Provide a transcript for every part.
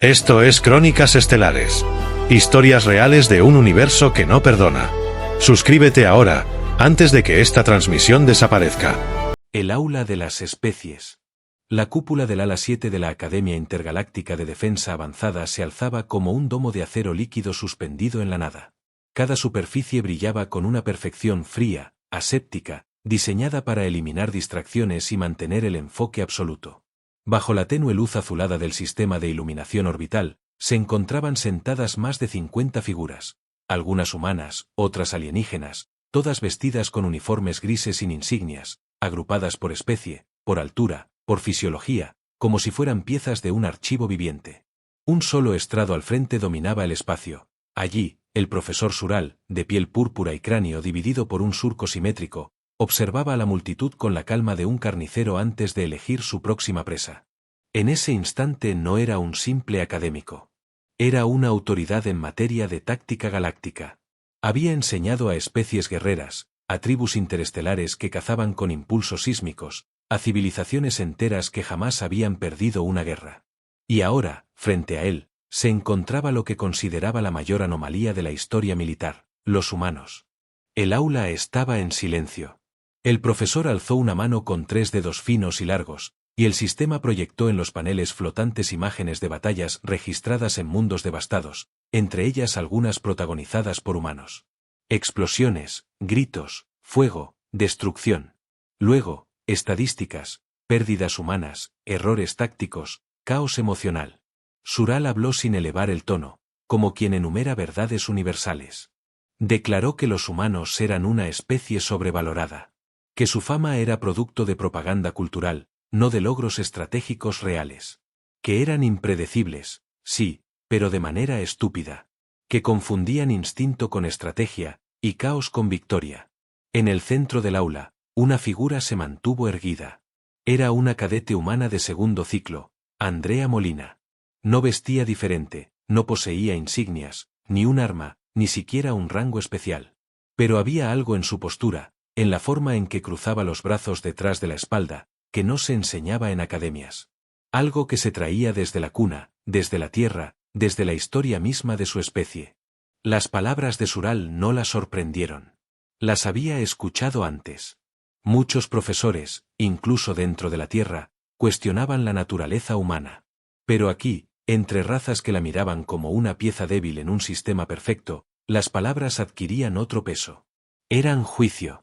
Esto es Crónicas Estelares. Historias reales de un universo que no perdona. Suscríbete ahora, antes de que esta transmisión desaparezca. El aula de las especies. La cúpula del ala 7 de la Academia Intergaláctica de Defensa Avanzada se alzaba como un domo de acero líquido suspendido en la nada. Cada superficie brillaba con una perfección fría, aséptica, diseñada para eliminar distracciones y mantener el enfoque absoluto. Bajo la tenue luz azulada del sistema de iluminación orbital, se encontraban sentadas más de 50 figuras, algunas humanas, otras alienígenas, todas vestidas con uniformes grises sin insignias, agrupadas por especie, por altura, por fisiología, como si fueran piezas de un archivo viviente. Un solo estrado al frente dominaba el espacio. Allí, el profesor Sural, de piel púrpura y cráneo dividido por un surco simétrico, observaba a la multitud con la calma de un carnicero antes de elegir su próxima presa. En ese instante no era un simple académico. Era una autoridad en materia de táctica galáctica. Había enseñado a especies guerreras, a tribus interestelares que cazaban con impulsos sísmicos, a civilizaciones enteras que jamás habían perdido una guerra. Y ahora, frente a él, se encontraba lo que consideraba la mayor anomalía de la historia militar, los humanos. El aula estaba en silencio. El profesor alzó una mano con 3 dedos finos y largos, y el sistema proyectó en los paneles flotantes imágenes de batallas registradas en mundos devastados, entre ellas algunas protagonizadas por humanos. Explosiones, gritos, fuego, destrucción. Luego, estadísticas, pérdidas humanas, errores tácticos, caos emocional. Sural habló sin elevar el tono, como quien enumera verdades universales. Declaró que los humanos eran una especie sobrevalorada, que su fama era producto de propaganda cultural, no de logros estratégicos reales, que eran impredecibles, sí, pero de manera estúpida, que confundían instinto con estrategia, y caos con victoria. En el centro del aula, una figura se mantuvo erguida. Era una cadete humana de segundo ciclo, Andrea Molina. No vestía diferente, no poseía insignias, ni un arma, ni siquiera un rango especial. Pero había algo en su postura, en la forma en que cruzaba los brazos detrás de la espalda, que no se enseñaba en academias. Algo que se traía desde la cuna, desde la tierra, desde la historia misma de su especie. Las palabras de Sural no la sorprendieron. Las había escuchado antes. Muchos profesores, incluso dentro de la tierra, cuestionaban la naturaleza humana. Pero aquí, entre razas que la miraban como una pieza débil en un sistema perfecto, las palabras adquirían otro peso. Eran juicio.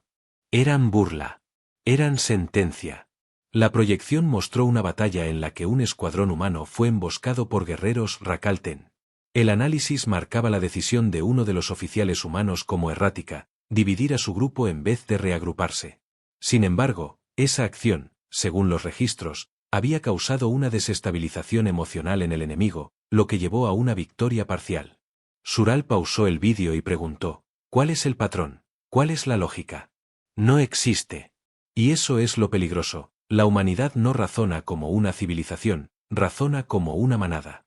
Eran burla. Eran sentencia. La proyección mostró una batalla en la que un escuadrón humano fue emboscado por guerreros Rakalten. El análisis marcaba la decisión de uno de los oficiales humanos como errática, dividir a su grupo en vez de reagruparse. Sin embargo, esa acción, según los registros, había causado una desestabilización emocional en el enemigo, lo que llevó a una victoria parcial. Sural pausó el vídeo y preguntó, ¿cuál es el patrón? ¿Cuál es la lógica? No existe. Y eso es lo peligroso, la humanidad no razona como una civilización, razona como una manada.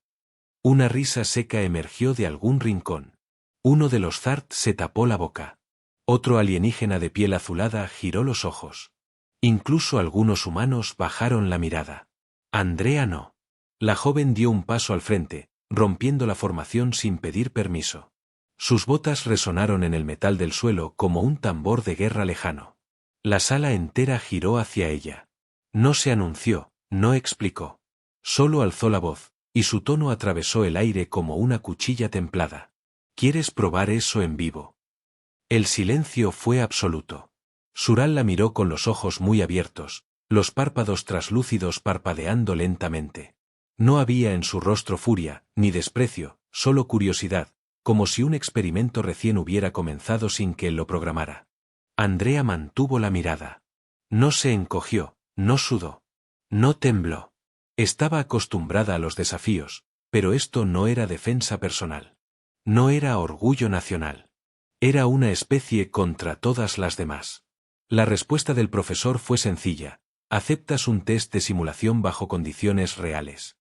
Una risa seca emergió de algún rincón. Uno de los Zart se tapó la boca. Otro alienígena de piel azulada giró los ojos. Incluso algunos humanos bajaron la mirada. Andrea no. La joven dio un paso al frente, rompiendo la formación sin pedir permiso. Sus botas resonaron en el metal del suelo como un tambor de guerra lejano. La sala entera giró hacia ella. No se anunció, no explicó. Solo alzó la voz, y su tono atravesó el aire como una cuchilla templada. ¿Quieres probar eso en vivo? El silencio fue absoluto. Sural la miró con los ojos muy abiertos, los párpados traslúcidos parpadeando lentamente. No había en su rostro furia, ni desprecio, solo curiosidad, como si un experimento recién hubiera comenzado sin que él lo programara. Andrea mantuvo la mirada. No se encogió, no sudó. No tembló. Estaba acostumbrada a los desafíos, pero esto no era defensa personal. No era orgullo nacional. Era una especie contra todas las demás. La respuesta del profesor fue sencilla. ¿Aceptas un test de simulación bajo condiciones reales?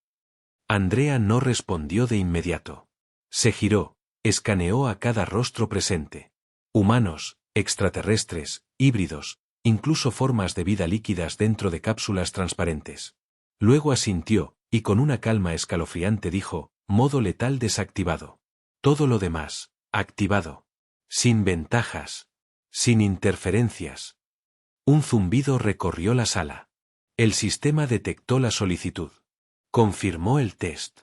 Andrea no respondió de inmediato. Se giró, escaneó a cada rostro presente. Humanos, extraterrestres, híbridos, incluso formas de vida líquidas dentro de cápsulas transparentes. Luego asintió, y con una calma escalofriante dijo, modo letal desactivado. Todo lo demás, activado. Sin ventajas. Sin interferencias. Un zumbido recorrió la sala. El sistema detectó la solicitud. Confirmó el test.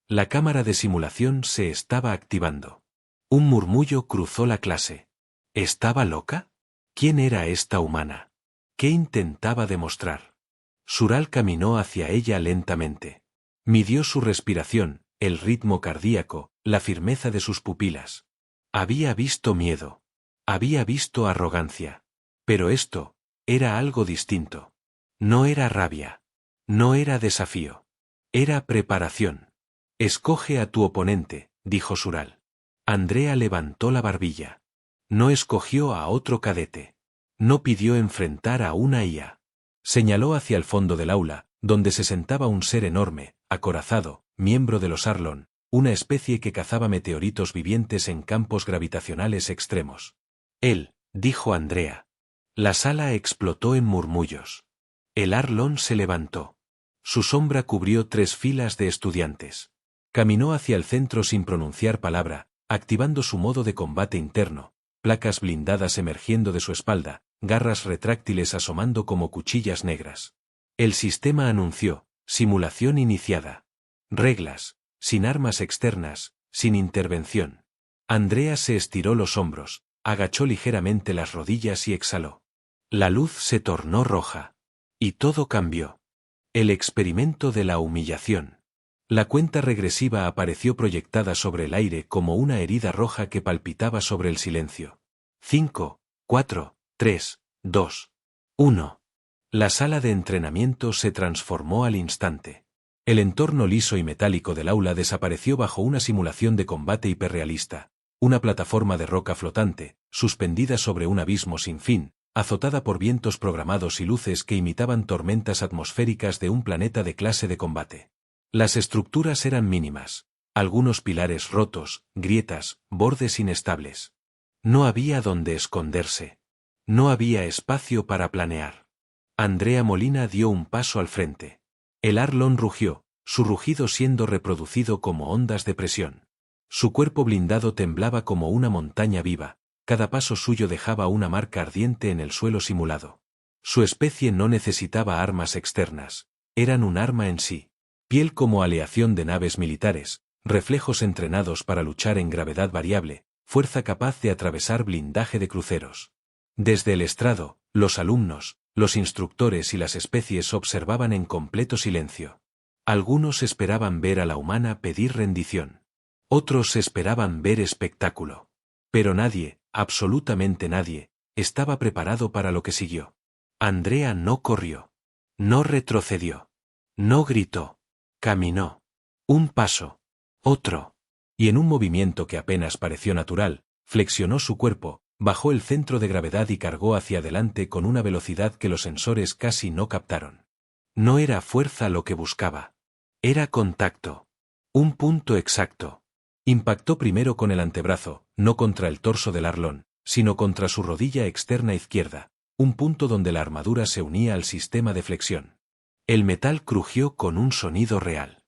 La cámara de simulación se estaba activando. Un murmullo cruzó la clase. ¿Estaba loca? ¿Quién era esta humana? ¿Qué intentaba demostrar? Sural caminó hacia ella lentamente. Midió su respiración, el ritmo cardíaco, la firmeza de sus pupilas. Había visto miedo. Había visto arrogancia. Pero esto era algo distinto. No era rabia. No era desafío. Era preparación. Escoge a tu oponente, dijo Sural. Andrea levantó la barbilla. No escogió a otro cadete. No pidió enfrentar a una IA. Señaló hacia el fondo del aula, donde se sentaba un ser enorme, acorazado, miembro de los Arlon, una especie que cazaba meteoritos vivientes en campos gravitacionales extremos. Él, dijo Andrea. La sala explotó en murmullos. El Arlon se levantó. Su sombra cubrió 3 filas de estudiantes. Caminó hacia el centro sin pronunciar palabra, activando su modo de combate interno, placas blindadas emergiendo de su espalda, garras retráctiles asomando como cuchillas negras. El sistema anunció, simulación iniciada. Reglas, sin armas externas, sin intervención. Andrea se estiró los hombros, agachó ligeramente las rodillas y exhaló. La luz se tornó roja. Y todo cambió. El experimento de la humillación. La cuenta regresiva apareció proyectada sobre el aire como una herida roja que palpitaba sobre el silencio. 5, 4, 3, 2, 1. La sala de entrenamiento se transformó al instante. El entorno liso y metálico del aula desapareció bajo una simulación de combate hiperrealista, una plataforma de roca flotante, suspendida sobre un abismo sin fin, azotada por vientos programados y luces que imitaban tormentas atmosféricas de un planeta de clase de combate. Las estructuras eran mínimas, algunos pilares rotos, grietas, bordes inestables. No había dónde esconderse. No había espacio para planear. Andrea Molina dio un paso al frente. El Arlon rugió, su rugido siendo reproducido como ondas de presión. Su cuerpo blindado temblaba como una montaña viva, cada paso suyo dejaba una marca ardiente en el suelo simulado. Su especie no necesitaba armas externas, eran un arma en sí. Piel como aleación de naves militares, reflejos entrenados para luchar en gravedad variable, fuerza capaz de atravesar blindaje de cruceros. Desde el estrado, los alumnos, los instructores y las especies observaban en completo silencio. Algunos esperaban ver a la humana pedir rendición. Otros esperaban ver espectáculo. Pero nadie, absolutamente nadie, estaba preparado para lo que siguió. Andrea no corrió. No retrocedió. No gritó. Caminó. Un paso. Otro. Y en un movimiento que apenas pareció natural, flexionó su cuerpo, bajó el centro de gravedad y cargó hacia adelante con una velocidad que los sensores casi no captaron. No era fuerza lo que buscaba. Era contacto. Un punto exacto. Impactó primero con el antebrazo, no contra el torso del Arlon, sino contra su rodilla externa izquierda, un punto donde la armadura se unía al sistema de flexión. El metal crujió con un sonido real.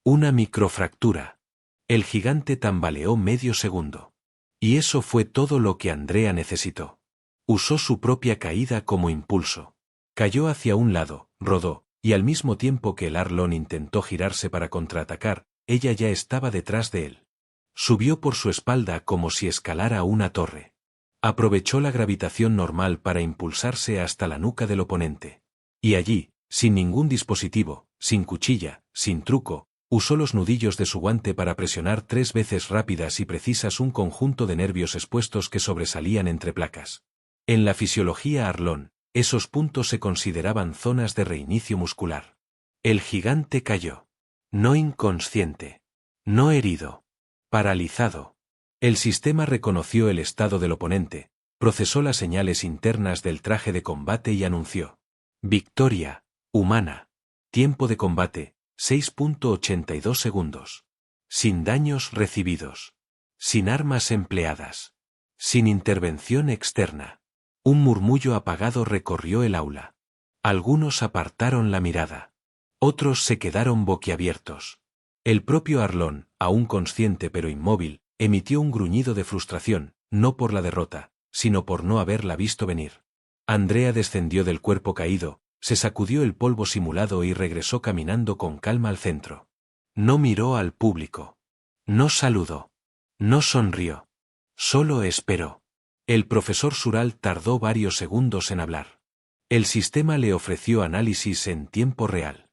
Una microfractura. El gigante tambaleó medio segundo. Y eso fue todo lo que Andrea necesitó. Usó su propia caída como impulso. Cayó hacia un lado, rodó, y al mismo tiempo que el Arlon intentó girarse para contraatacar, ella ya estaba detrás de él. Subió por su espalda como si escalara una torre. Aprovechó la gravitación normal para impulsarse hasta la nuca del oponente. Y allí, sin ningún dispositivo, sin cuchilla, sin truco, usó los nudillos de su guante para presionar 3 veces rápidas y precisas un conjunto de nervios expuestos que sobresalían entre placas. En la fisiología Arlon, esos puntos se consideraban zonas de reinicio muscular. El gigante cayó. No inconsciente. No herido. Paralizado. El sistema reconoció el estado del oponente, procesó las señales internas del traje de combate y anunció: victoria. Humana. Tiempo de combate, 6.82 segundos. Sin daños recibidos. Sin armas empleadas. Sin intervención externa. Un murmullo apagado recorrió el aula. Algunos apartaron la mirada. Otros se quedaron boquiabiertos. El propio Arlon, aún consciente pero inmóvil, emitió un gruñido de frustración, no por la derrota, sino por no haberla visto venir. Andrea descendió del cuerpo caído, se sacudió el polvo simulado y regresó caminando con calma al centro. No miró al público. No saludó. No sonrió. Solo esperó. El profesor Sural tardó varios segundos en hablar. El sistema le ofreció análisis en tiempo real.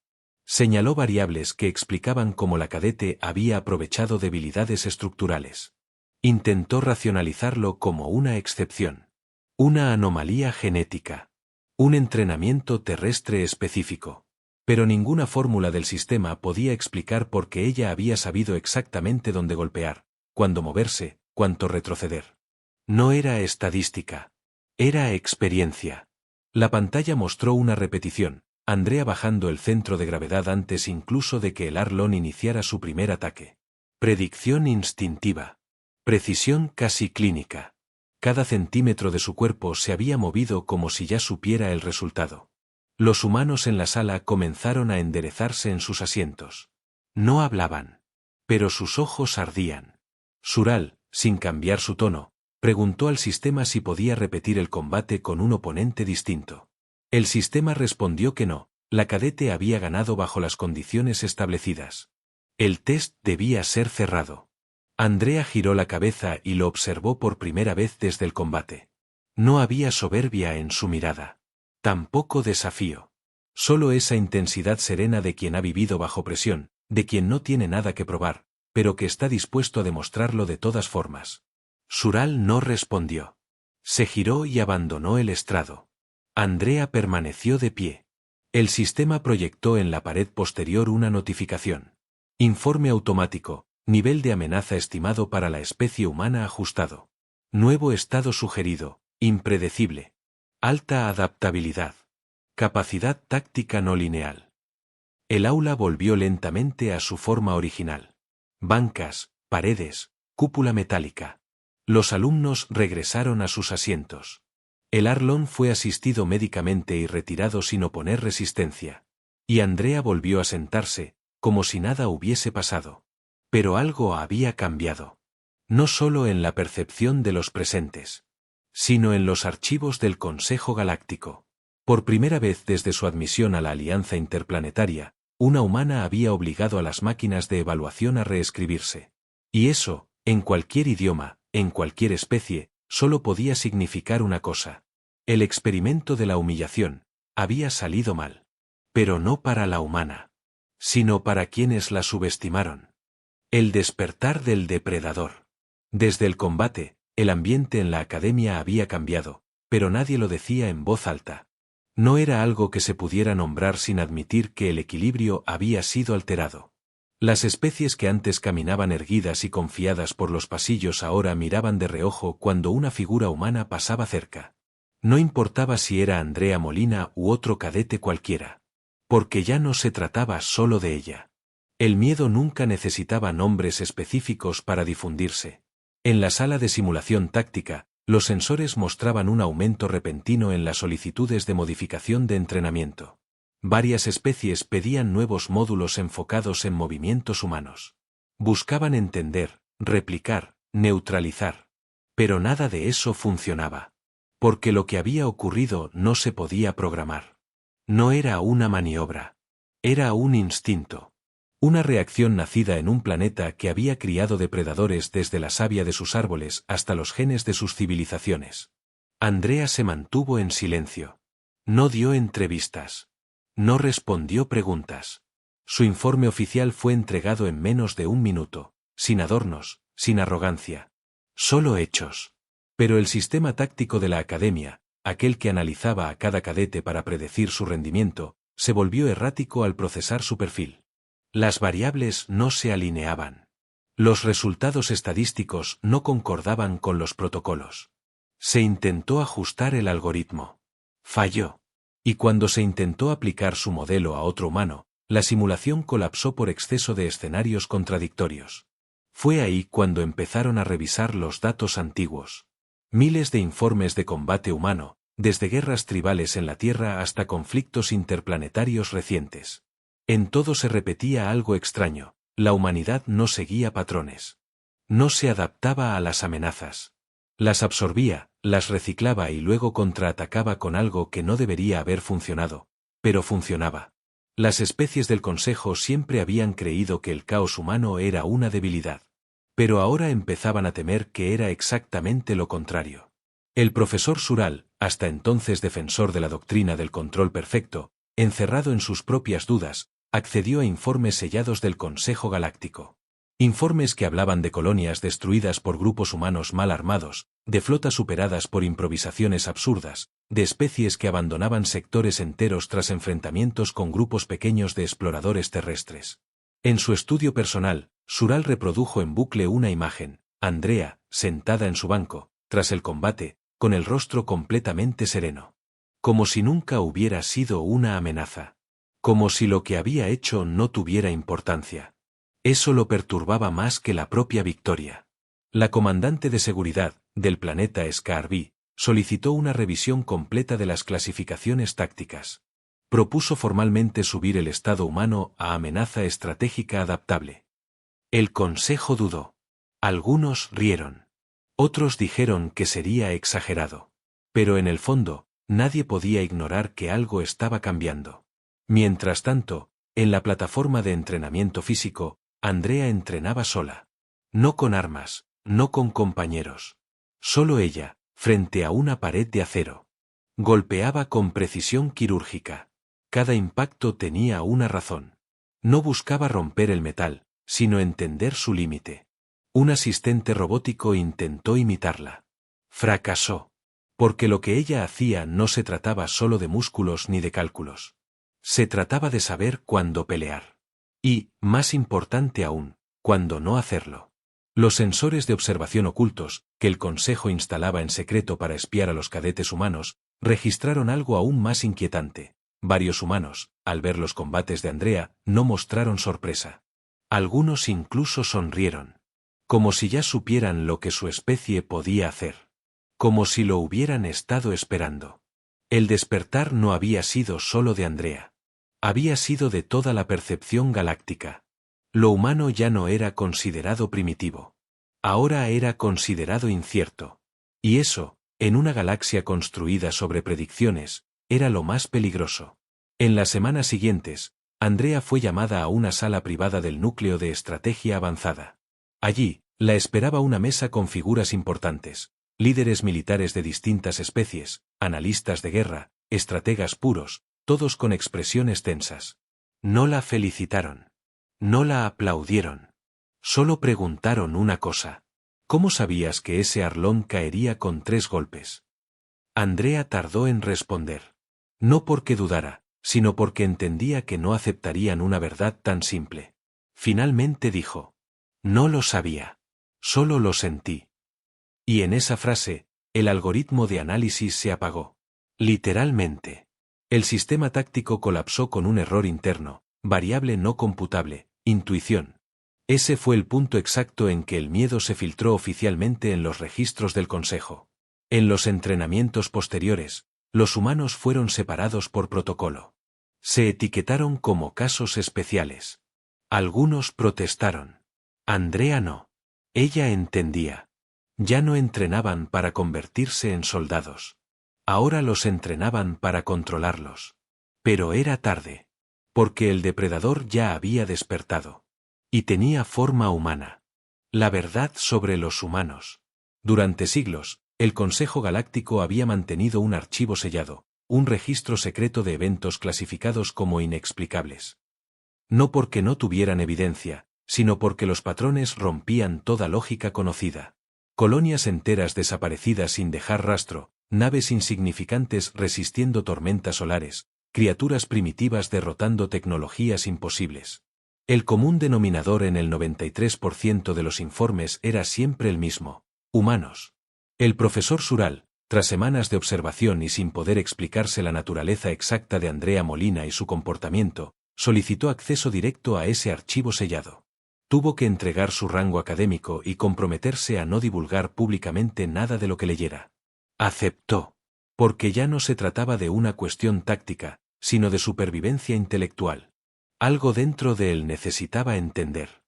Señaló variables que explicaban cómo la cadete había aprovechado debilidades estructurales. Intentó racionalizarlo como una excepción. Una anomalía genética. Un entrenamiento terrestre específico. Pero ninguna fórmula del sistema podía explicar por qué ella había sabido exactamente dónde golpear, cuándo moverse, cuánto retroceder. No era estadística. Era experiencia. La pantalla mostró una repetición, Andrea bajando el centro de gravedad antes incluso de que el Arlon iniciara su primer ataque. Predicción instintiva. Precisión casi clínica. Cada centímetro de su cuerpo se había movido como si ya supiera el resultado. Los humanos en la sala comenzaron a enderezarse en sus asientos. No hablaban. Pero sus ojos ardían. Sural, sin cambiar su tono, preguntó al sistema si podía repetir el combate con un oponente distinto. El sistema respondió que no, la cadete había ganado bajo las condiciones establecidas. El test debía ser cerrado. Andrea giró la cabeza y lo observó por primera vez desde el combate. No había soberbia en su mirada. Tampoco desafío. Solo esa intensidad serena de quien ha vivido bajo presión, de quien no tiene nada que probar, pero que está dispuesto a demostrarlo de todas formas. Sural no respondió. Se giró y abandonó el estrado. Andrea permaneció de pie. El sistema proyectó en la pared posterior una notificación. Informe automático, nivel de amenaza estimado para la especie humana ajustado. Nuevo estado sugerido, impredecible. Alta adaptabilidad. Capacidad táctica no lineal. El aula volvió lentamente a su forma original. Bancas, paredes, cúpula metálica. Los alumnos regresaron a sus asientos. El Arlon fue asistido médicamente y retirado sin oponer resistencia. Y Andrea volvió a sentarse, como si nada hubiese pasado. Pero algo había cambiado. No solo en la percepción de los presentes, sino en los archivos del Consejo Galáctico. Por primera vez desde su admisión a la Alianza Interplanetaria, una humana había obligado a las máquinas de evaluación a reescribirse. Y eso, en cualquier idioma, en cualquier especie, solo podía significar una cosa. El experimento de la humillación había salido mal. Pero no para la humana, sino para quienes la subestimaron. El despertar del depredador. Desde el combate, el ambiente en la academia había cambiado, pero nadie lo decía en voz alta. No era algo que se pudiera nombrar sin admitir que el equilibrio había sido alterado. Las especies que antes caminaban erguidas y confiadas por los pasillos ahora miraban de reojo cuando una figura humana pasaba cerca. No importaba si era Andrea Molina u otro cadete cualquiera. Porque ya no se trataba solo de ella. El miedo nunca necesitaba nombres específicos para difundirse. En la sala de simulación táctica, los sensores mostraban un aumento repentino en las solicitudes de modificación de entrenamiento. Varias especies pedían nuevos módulos enfocados en movimientos humanos. Buscaban entender, replicar, neutralizar. Pero nada de eso funcionaba. Porque lo que había ocurrido no se podía programar. No era una maniobra. Era un instinto. Una reacción nacida en un planeta que había criado depredadores desde la savia de sus árboles hasta los genes de sus civilizaciones. Andrea se mantuvo en silencio. No dio entrevistas. No respondió preguntas. Su informe oficial fue entregado en menos de un minuto, sin adornos, sin arrogancia. Solo hechos. Pero el sistema táctico de la academia, aquel que analizaba a cada cadete para predecir su rendimiento, se volvió errático al procesar su perfil. Las variables no se alineaban. Los resultados estadísticos no concordaban con los protocolos. Se intentó ajustar el algoritmo. Falló. Y cuando se intentó aplicar su modelo a otro humano, la simulación colapsó por exceso de escenarios contradictorios. Fue ahí cuando empezaron a revisar los datos antiguos. Miles de informes de combate humano, desde guerras tribales en la Tierra hasta conflictos interplanetarios recientes. En todo se repetía algo extraño. La humanidad no seguía patrones. No se adaptaba a las amenazas. Las absorbía, las reciclaba y luego contraatacaba con algo que no debería haber funcionado, pero funcionaba. Las especies del Consejo siempre habían creído que el caos humano era una debilidad. Pero ahora empezaban a temer que era exactamente lo contrario. El profesor Sural, hasta entonces defensor de la doctrina del control perfecto, encerrado en sus propias dudas, accedió a informes sellados del Consejo Galáctico. Informes que hablaban de colonias destruidas por grupos humanos mal armados, de flotas superadas por improvisaciones absurdas, de especies que abandonaban sectores enteros tras enfrentamientos con grupos pequeños de exploradores terrestres. En su estudio personal, Sural reprodujo en bucle una imagen: Andrea, sentada en su banco, tras el combate, con el rostro completamente sereno. Como si nunca hubiera sido una amenaza. Como si lo que había hecho no tuviera importancia. Eso lo perturbaba más que la propia victoria. La comandante de seguridad del planeta Scarby solicitó una revisión completa de las clasificaciones tácticas. Propuso formalmente subir el estado humano a amenaza estratégica adaptable. El Consejo dudó. Algunos rieron. Otros dijeron que sería exagerado. Pero en el fondo, nadie podía ignorar que algo estaba cambiando. Mientras tanto, en la plataforma de entrenamiento físico, Andrea entrenaba sola. No con armas, no con compañeros. Solo ella, frente a una pared de acero. Golpeaba con precisión quirúrgica. Cada impacto tenía una razón. No buscaba romper el metal, sino entender su límite. Un asistente robótico intentó imitarla. Fracasó. Porque lo que ella hacía no se trataba solo de músculos ni de cálculos. Se trataba de saber cuándo pelear. Y, más importante aún, cuándo no hacerlo. Los sensores de observación ocultos, que el Consejo instalaba en secreto para espiar a los cadetes humanos, registraron algo aún más inquietante. Varios humanos, al ver los combates de Andrea, no mostraron sorpresa. Algunos incluso sonrieron. Como si ya supieran lo que su especie podía hacer. Como si lo hubieran estado esperando. El despertar no había sido solo de Andrea. Había sido de toda la percepción galáctica. Lo humano ya no era considerado primitivo. Ahora era considerado incierto. Y eso, en una galaxia construida sobre predicciones, era lo más peligroso. En las semanas siguientes, Andrea fue llamada a una sala privada del núcleo de estrategia avanzada. Allí, la esperaba una mesa con figuras importantes, líderes militares de distintas especies, analistas de guerra, estrategas puros, todos con expresiones tensas. No la felicitaron. No la aplaudieron. Solo preguntaron una cosa. ¿Cómo sabías que ese Arlón caería con 3 golpes? Andrea tardó en responder. No porque dudara, sino porque entendía que no aceptarían una verdad tan simple. Finalmente dijo. No lo sabía. Solo lo sentí. Y en esa frase, el algoritmo de análisis se apagó. Literalmente. El sistema táctico colapsó con un error interno, variable no computable, intuición. Ese fue el punto exacto en que el miedo se filtró oficialmente en los registros del Consejo. En los entrenamientos posteriores, los humanos fueron separados por protocolo. Se etiquetaron como casos especiales. Algunos protestaron. Andrea no. Ella entendía. Ya no entrenaban para convertirse en soldados. Ahora los entrenaban para controlarlos. Pero era tarde. Porque el depredador ya había despertado. Y tenía forma humana. La verdad sobre los humanos. Durante siglos, el Consejo Galáctico había mantenido un archivo sellado, un registro secreto de eventos clasificados como inexplicables. No porque no tuvieran evidencia, sino porque los patrones rompían toda lógica conocida. Colonias enteras desaparecidas sin dejar rastro, naves insignificantes resistiendo tormentas solares, criaturas primitivas derrotando tecnologías imposibles. El común denominador en el 93% de los informes era siempre el mismo: humanos. El profesor Sural, tras semanas de observación y sin poder explicarse la naturaleza exacta de Andrea Molina y su comportamiento, solicitó acceso directo a ese archivo sellado. Tuvo que entregar su rango académico y comprometerse a no divulgar públicamente nada de lo que leyera. Aceptó. Porque ya no se trataba de una cuestión táctica, sino de supervivencia intelectual. Algo dentro de él necesitaba entender.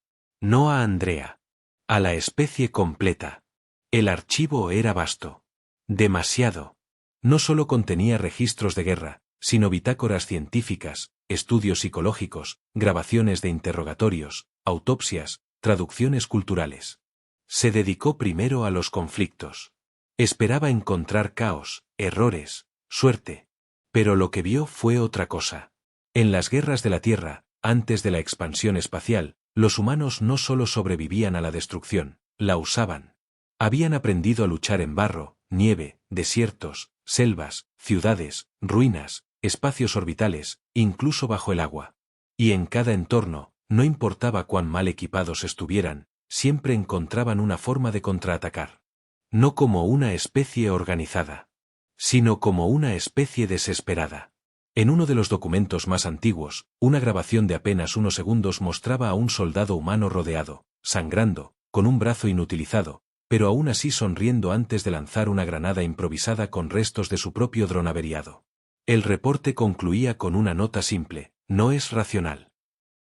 No a Andrea. A la especie completa. El archivo era vasto. Demasiado. No solo contenía registros de guerra, sino bitácoras científicas, estudios psicológicos, grabaciones de interrogatorios, autopsias, traducciones culturales. Se dedicó primero a los conflictos. Esperaba encontrar caos, errores, suerte. Pero lo que vio fue otra cosa. En las guerras de la Tierra, antes de la expansión espacial, los humanos no solo sobrevivían a la destrucción, la usaban. Habían aprendido a luchar en barro, nieve, desiertos, selvas, ciudades, ruinas, espacios orbitales, incluso bajo el agua. Y en cada entorno, no importaba cuán mal equipados estuvieran, siempre encontraban una forma de contraatacar. No como una especie organizada, sino como una especie desesperada. En uno de los documentos más antiguos, una grabación de apenas unos segundos mostraba a un soldado humano rodeado, sangrando, con un brazo inutilizado, pero aún así sonriendo antes de lanzar una granada improvisada con restos de su propio dron averiado. El reporte concluía con una nota simple: no es racional.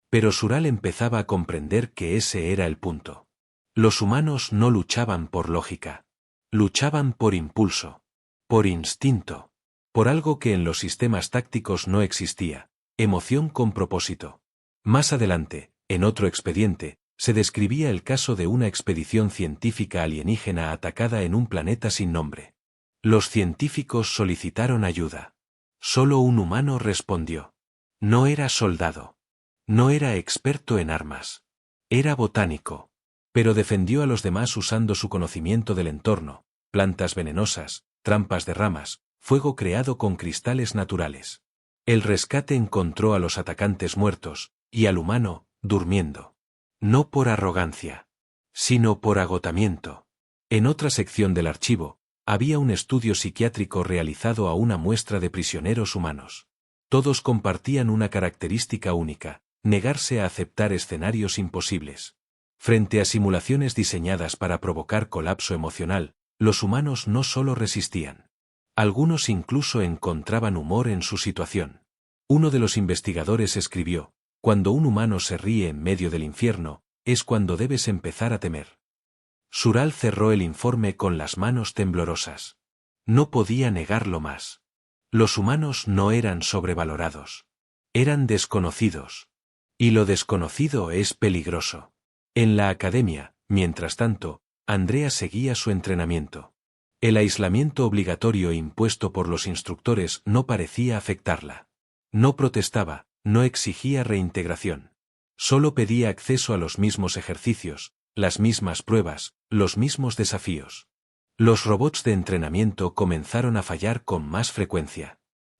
Pero Sural empezaba a comprender que ese era el punto. Los humanos no luchaban por lógica. Luchaban por impulso. Por instinto. Por algo que en los sistemas tácticos no existía: emoción con propósito. Más adelante, en otro expediente, se describía el caso de una expedición científica alienígena atacada en un planeta sin nombre. Los científicos solicitaron ayuda. Solo un humano respondió. No era soldado. No era experto en armas. Era botánico. Pero defendió a los demás usando su conocimiento del entorno: plantas venenosas, trampas de ramas, fuego creado con cristales naturales. El rescate encontró a los atacantes muertos, y al humano, durmiendo. No por arrogancia, sino por agotamiento. En otra sección del archivo, había un estudio psiquiátrico realizado a una muestra de prisioneros humanos. Todos compartían una característica única: negarse a aceptar escenarios imposibles. Frente a simulaciones diseñadas para provocar colapso emocional, los humanos no solo resistían. Algunos incluso encontraban humor en su situación. Uno de los investigadores escribió: cuando un humano se ríe en medio del infierno, es cuando debes empezar a temer. Sural cerró el informe con las manos temblorosas. No podía negarlo más. Los humanos no eran sobrevalorados. Eran desconocidos. Y lo desconocido es peligroso. En la academia, mientras tanto, Andrea seguía su entrenamiento. El aislamiento obligatorio impuesto por los instructores no parecía afectarla. No protestaba, no exigía reintegración. Solo pedía acceso a los mismos ejercicios, las mismas pruebas, los mismos desafíos. Los robots de entrenamiento comenzaron a fallar con más frecuencia.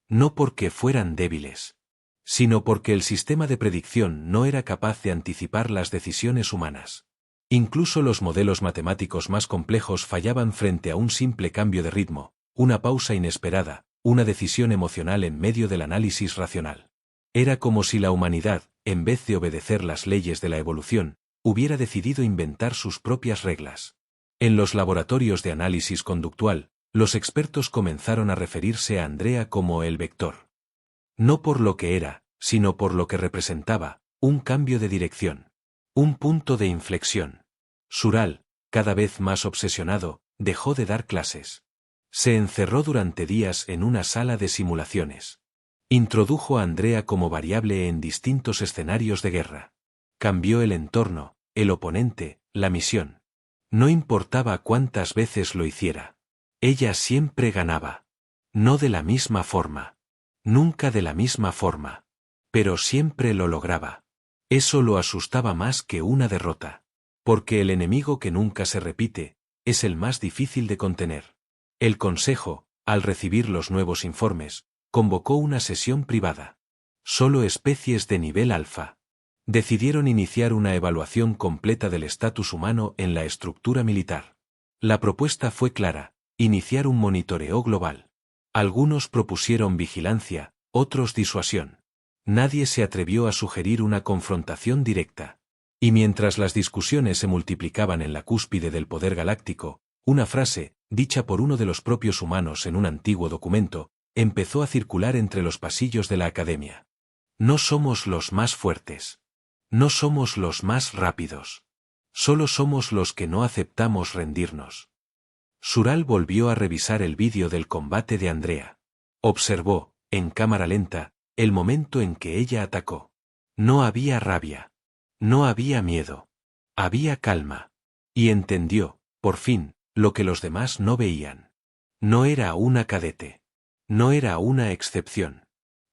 No porque fueran débiles, sino porque el sistema de predicción no era capaz de anticipar las decisiones humanas. Incluso los modelos matemáticos más complejos fallaban frente a un simple cambio de ritmo, una pausa inesperada, una decisión emocional en medio del análisis racional. Era como si la humanidad, en vez de obedecer las leyes de la evolución, hubiera decidido inventar sus propias reglas. En los laboratorios de análisis conductual, los expertos comenzaron a referirse a Andrea como el vector. No por lo que era, sino por lo que representaba: un cambio de dirección. Un punto de inflexión. Sural, cada vez más obsesionado, dejó de dar clases. Se encerró durante días en una sala de simulaciones. Introdujo a Andrea como variable en distintos escenarios de guerra. Cambió el entorno, el oponente, la misión. No importaba cuántas veces lo hiciera. Ella siempre ganaba. No de la misma forma. Nunca de la misma forma. Pero siempre lo lograba. Eso lo asustaba más que una derrota. Porque el enemigo que nunca se repite, es el más difícil de contener. El consejo, al recibir los nuevos informes, convocó una sesión privada. Solo especies de nivel alfa. Decidieron iniciar una evaluación completa del estatus humano en la estructura militar. La propuesta fue clara: iniciar un monitoreo global. Algunos propusieron vigilancia, otros disuasión. Nadie se atrevió a sugerir una confrontación directa. Y mientras las discusiones se multiplicaban en la cúspide del poder galáctico, una frase, dicha por uno de los propios humanos en un antiguo documento, empezó a circular entre los pasillos de la academia. No somos los más fuertes. No somos los más rápidos. Solo somos los que no aceptamos rendirnos. Sural volvió a revisar el vídeo del combate de Andrea. Observó, en cámara lenta, el momento en que ella atacó. No había rabia. No había miedo. Había calma. Y entendió, por fin, lo que los demás no veían. No era una cadete. No era una excepción.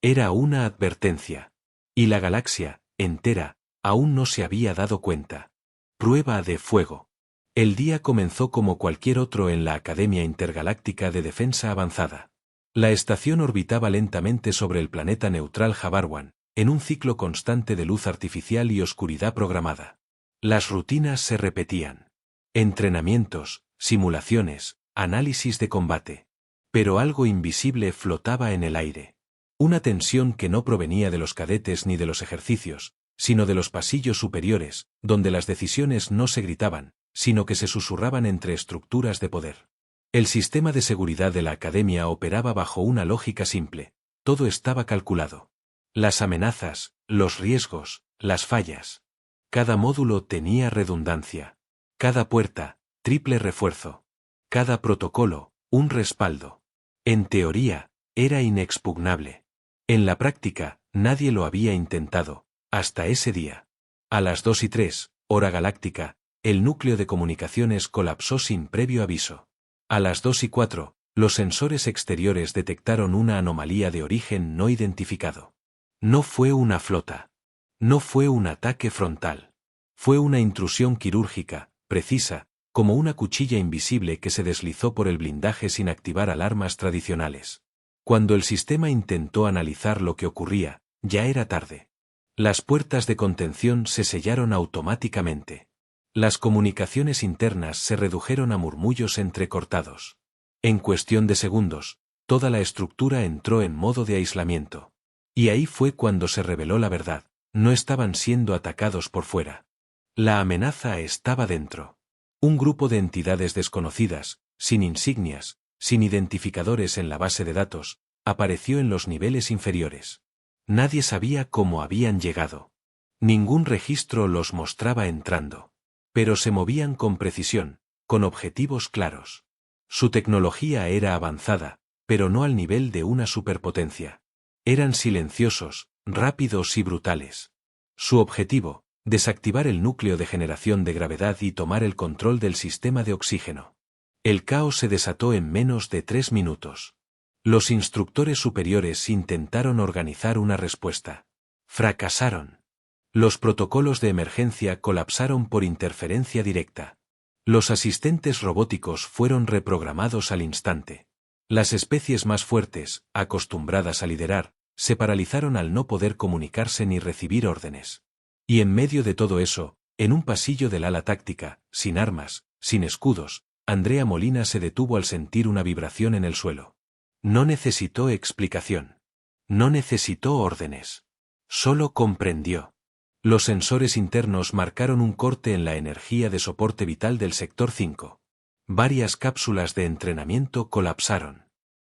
Era una advertencia. Y la galaxia, entera, aún no se había dado cuenta. Prueba de fuego. El día comenzó como cualquier otro en la Academia Intergaláctica de Defensa Avanzada. La estación orbitaba lentamente sobre el planeta neutral Jabarwan, en un ciclo constante de luz artificial y oscuridad programada. Las rutinas se repetían. Entrenamientos, simulaciones, análisis de combate. Pero algo invisible flotaba en el aire. Una tensión que no provenía de los cadetes ni de los ejercicios, sino de los pasillos superiores, donde las decisiones no se gritaban, sino que se susurraban entre estructuras de poder. El sistema de seguridad de la Academia operaba bajo una lógica simple. Todo estaba calculado. Las amenazas, los riesgos, las fallas. Cada módulo tenía redundancia. Cada puerta, triple refuerzo. Cada protocolo, un respaldo. En teoría, era inexpugnable. En la práctica, nadie lo había intentado, hasta ese día. A las 2:03, hora galáctica, el núcleo de comunicaciones colapsó sin previo aviso. A las 2:04, los sensores exteriores detectaron una anomalía de origen no identificado. No fue una flota. No fue un ataque frontal. Fue una intrusión quirúrgica, precisa, como una cuchilla invisible que se deslizó por el blindaje sin activar alarmas tradicionales. Cuando el sistema intentó analizar lo que ocurría, ya era tarde. Las puertas de contención se sellaron automáticamente. Las comunicaciones internas se redujeron a murmullos entrecortados. En cuestión de segundos, toda la estructura entró en modo de aislamiento. Y ahí fue cuando se reveló la verdad: no estaban siendo atacados por fuera. La amenaza estaba dentro. Un grupo de entidades desconocidas, sin insignias, sin identificadores en la base de datos, apareció en los niveles inferiores. Nadie sabía cómo habían llegado. Ningún registro los mostraba entrando. Pero se movían con precisión, con objetivos claros. Su tecnología era avanzada, pero no al nivel de una superpotencia. Eran silenciosos, rápidos y brutales. Su objetivo: desactivar el núcleo de generación de gravedad y tomar el control del sistema de oxígeno. El caos se desató en menos de 3 minutos. Los instructores superiores intentaron organizar una respuesta. Fracasaron. Los protocolos de emergencia colapsaron por interferencia directa. Los asistentes robóticos fueron reprogramados al instante. Las especies más fuertes, acostumbradas a liderar, se paralizaron al no poder comunicarse ni recibir órdenes. Y en medio de todo eso, en un pasillo del ala táctica, sin armas, sin escudos, Andrea Molina se detuvo al sentir una vibración en el suelo. No necesitó explicación. No necesitó órdenes. Solo comprendió. Los sensores internos marcaron un corte en la energía de soporte vital del sector 5. Varias cápsulas de entrenamiento colapsaron.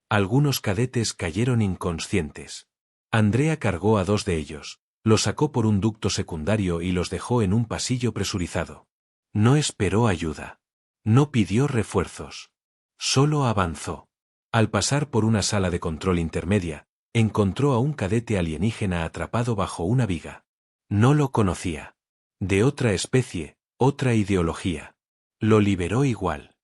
Algunos cadetes cayeron inconscientes. Andrea cargó a 2 de ellos, los sacó por un ducto secundario y los dejó en un pasillo presurizado. No esperó ayuda. No pidió refuerzos. Solo avanzó. Al pasar por una sala de control intermedia, encontró a un cadete alienígena atrapado bajo una viga. No lo conocía. De otra especie, otra ideología. Lo liberó igual.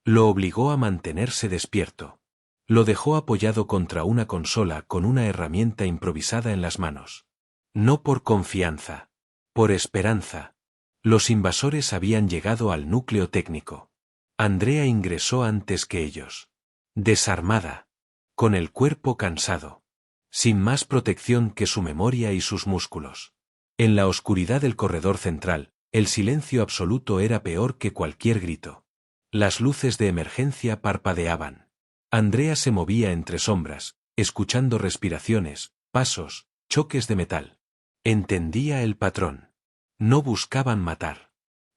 Lo obligó a mantenerse despierto. Lo dejó apoyado contra una consola con una herramienta improvisada en las manos. No por confianza. Por esperanza. Los invasores habían llegado al núcleo técnico. Andrea ingresó antes que ellos. Desarmada. Con el cuerpo cansado. Sin más protección que su memoria y sus músculos. En la oscuridad del corredor central, el silencio absoluto era peor que cualquier grito. Las luces de emergencia parpadeaban. Andrea se movía entre sombras, escuchando respiraciones, pasos, choques de metal. Entendía el patrón. No buscaban matar.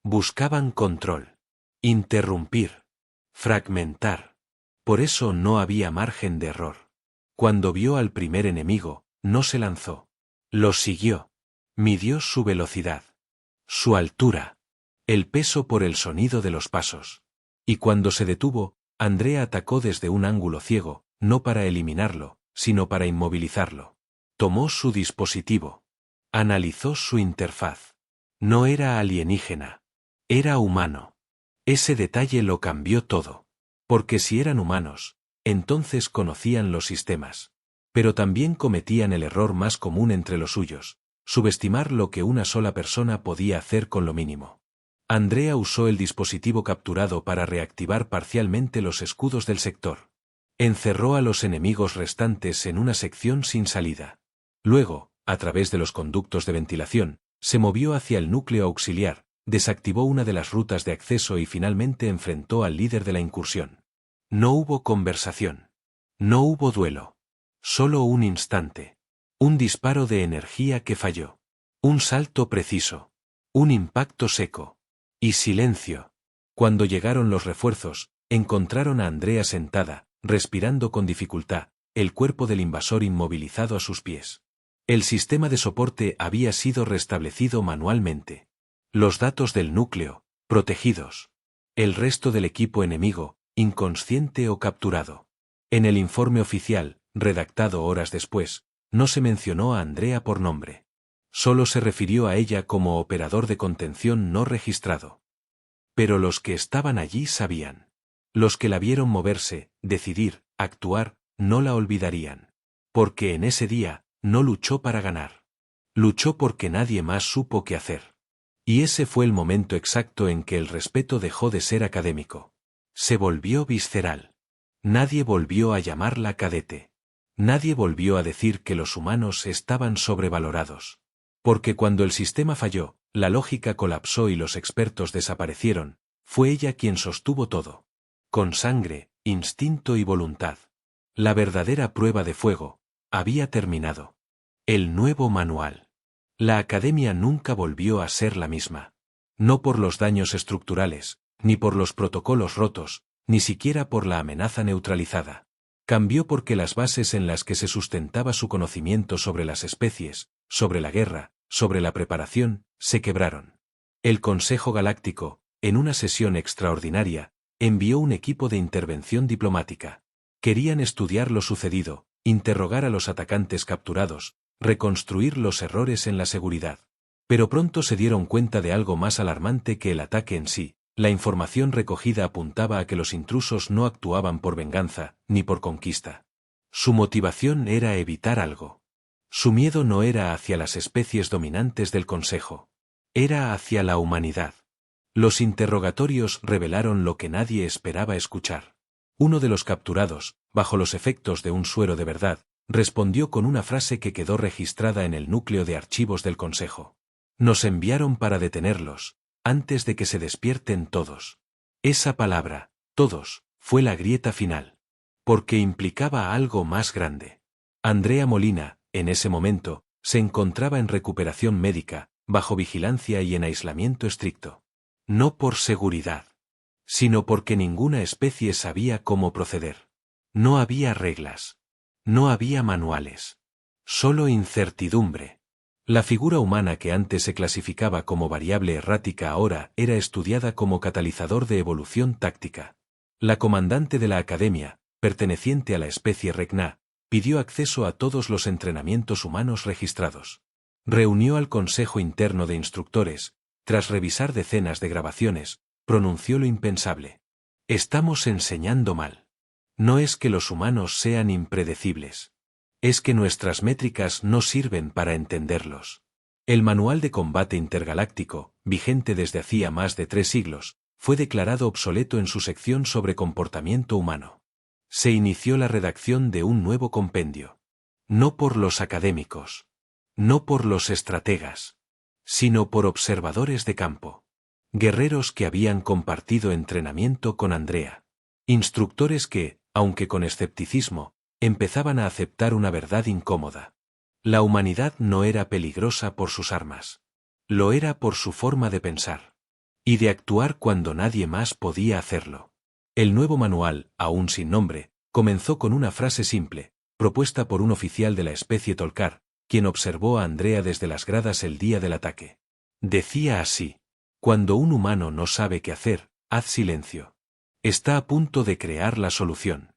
Buscaban control. Interrumpir. Fragmentar. Por eso no había margen de error. Cuando vio al primer enemigo, no se lanzó. Lo siguió. Midió su velocidad, su altura, el peso por el sonido de los pasos. Y cuando se detuvo, Andrea atacó desde un ángulo ciego, no para eliminarlo, sino para inmovilizarlo. Tomó su dispositivo. Analizó su interfaz. No era alienígena. Era humano. Ese detalle lo cambió todo. Porque si eran humanos, entonces conocían los sistemas. Pero también cometían el error más común entre los suyos, subestimar lo que una sola persona podía hacer con lo mínimo. Andrea usó el dispositivo capturado para reactivar parcialmente los escudos del sector. Encerró a los enemigos restantes en una sección sin salida. Luego, a través de los conductos de ventilación, se movió hacia el núcleo auxiliar, desactivó una de las rutas de acceso y finalmente enfrentó al líder de la incursión. No hubo conversación. No hubo duelo. Solo un instante. Un disparo de energía que falló. Un salto preciso. Un impacto seco. Y silencio. Cuando llegaron los refuerzos, encontraron a Andrea sentada, respirando con dificultad, el cuerpo del invasor inmovilizado a sus pies. El sistema de soporte había sido restablecido manualmente. Los datos del núcleo, protegidos. El resto del equipo enemigo, inconsciente o capturado. En el informe oficial, redactado horas después, no se mencionó a Andrea por nombre. Solo se refirió a ella como operador de contención no registrado. Pero los que estaban allí sabían. Los que la vieron moverse, decidir, actuar, no la olvidarían. Porque en ese día, no luchó para ganar. Luchó porque nadie más supo qué hacer. Y ese fue el momento exacto en que el respeto dejó de ser académico. Se volvió visceral. Nadie volvió a llamarla cadete. Nadie volvió a decir que los humanos estaban sobrevalorados. Porque cuando el sistema falló, la lógica colapsó y los expertos desaparecieron, fue ella quien sostuvo todo. Con sangre, instinto y voluntad. La verdadera prueba de fuego había terminado. El nuevo manual. La academia nunca volvió a ser la misma. No por los daños estructurales, ni por los protocolos rotos, ni siquiera por la amenaza neutralizada. Cambió porque las bases en las que se sustentaba su conocimiento sobre las especies, sobre la guerra, sobre la preparación, se quebraron. El Consejo Galáctico, en una sesión extraordinaria, envió un equipo de intervención diplomática. Querían estudiar lo sucedido, interrogar a los atacantes capturados, reconstruir los errores en la seguridad. Pero pronto se dieron cuenta de algo más alarmante que el ataque en sí. La información recogida apuntaba a que los intrusos no actuaban por venganza, ni por conquista. Su motivación era evitar algo. Su miedo no era hacia las especies dominantes del Consejo. Era hacia la humanidad. Los interrogatorios revelaron lo que nadie esperaba escuchar. Uno de los capturados, bajo los efectos de un suero de verdad, respondió con una frase que quedó registrada en el núcleo de archivos del Consejo. Nos enviaron para detenerlos, antes de que se despierten todos. Esa palabra, todos, fue la grieta final. Porque implicaba algo más grande. Andrea Molina, en ese momento, se encontraba en recuperación médica, bajo vigilancia y en aislamiento estricto. No por seguridad, sino porque ninguna especie sabía cómo proceder. No había reglas. No había manuales. Solo incertidumbre. La figura humana que antes se clasificaba como variable errática ahora era estudiada como catalizador de evolución táctica. La comandante de la academia, perteneciente a la especie Recna, pidió acceso a todos los entrenamientos humanos registrados. Reunió al Consejo Interno de Instructores, tras revisar decenas de grabaciones, pronunció lo impensable. Estamos enseñando mal. No es que los humanos sean impredecibles. Es que nuestras métricas no sirven para entenderlos. El Manual de Combate Intergaláctico, vigente desde hacía más de 3 siglos, fue declarado obsoleto en su sección sobre comportamiento humano. Se inició la redacción de un nuevo compendio. No por los académicos. No por los estrategas. Sino por observadores de campo. Guerreros que habían compartido entrenamiento con Andrea. Instructores que, aunque con escepticismo, empezaban a aceptar una verdad incómoda. La humanidad no era peligrosa por sus armas. Lo era por su forma de pensar. Y de actuar cuando nadie más podía hacerlo. El nuevo manual, aún sin nombre, comenzó con una frase simple, propuesta por un oficial de la especie Tolkar, quien observó a Andrea desde las gradas el día del ataque. Decía así: cuando un humano no sabe qué hacer, haz silencio. Está a punto de crear la solución.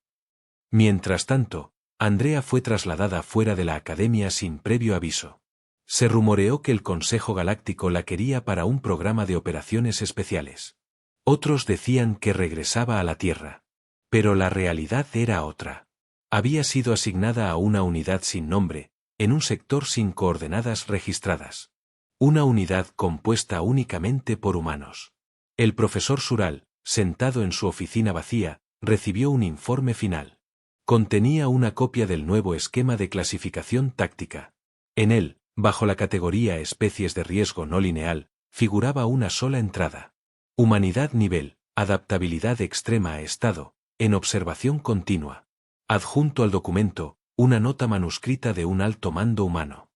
Mientras tanto, Andrea fue trasladada fuera de la academia sin previo aviso. Se rumoreó que el Consejo Galáctico la quería para un programa de operaciones especiales. Otros decían que regresaba a la Tierra. Pero la realidad era otra. Había sido asignada a una unidad sin nombre, en un sector sin coordenadas registradas. Una unidad compuesta únicamente por humanos. El profesor Sural, sentado en su oficina vacía, recibió un informe final. Contenía una copia del nuevo esquema de clasificación táctica. En él, bajo la categoría Especies de riesgo no lineal, figuraba una sola entrada. Humanidad nivel, adaptabilidad extrema a estado, en observación continua. Adjunto al documento, una nota manuscrita de un alto mando humano.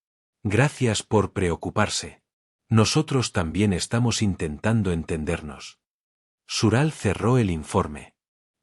Gracias por preocuparse. Nosotros también estamos intentando entendernos. Sural cerró el informe.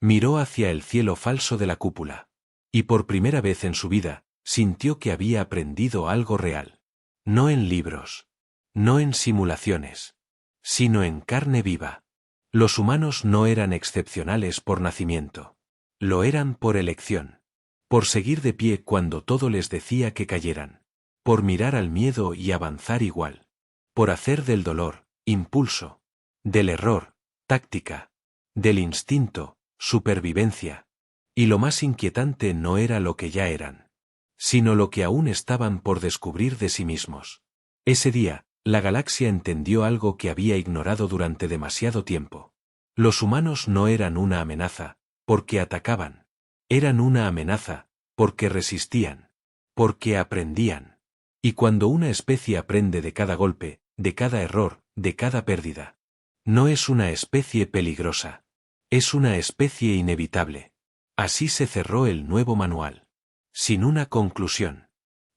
Miró hacia el cielo falso de la cúpula. Y por primera vez en su vida, sintió que había aprendido algo real. No en libros. No en simulaciones. Sino en carne viva. Los humanos no eran excepcionales por nacimiento. Lo eran por elección. Por seguir de pie cuando todo les decía que cayeran. Por mirar al miedo y avanzar igual. Por hacer del dolor, impulso. Del error, táctica. Del instinto, supervivencia. Y lo más inquietante no era lo que ya eran, sino lo que aún estaban por descubrir de sí mismos. Ese día, la galaxia entendió algo que había ignorado durante demasiado tiempo. Los humanos no eran una amenaza, porque atacaban. Eran una amenaza, porque resistían. Porque aprendían. Y cuando una especie aprende de cada golpe, de cada error, de cada pérdida, no es una especie peligrosa. Es una especie inevitable. Así se cerró el nuevo manual. Sin una conclusión.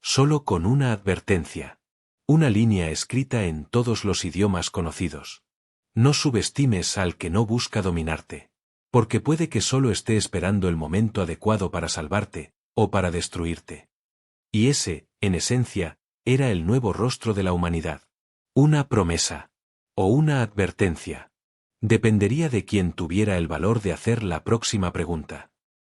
Solo con una advertencia. Una línea escrita en todos los idiomas conocidos. No subestimes al que no busca dominarte. Porque puede que solo esté esperando el momento adecuado para salvarte, o para destruirte. Y ese, en esencia, era el nuevo rostro de la humanidad. Una promesa. O una advertencia. Dependería de quien tuviera el valor de hacer la próxima pregunta.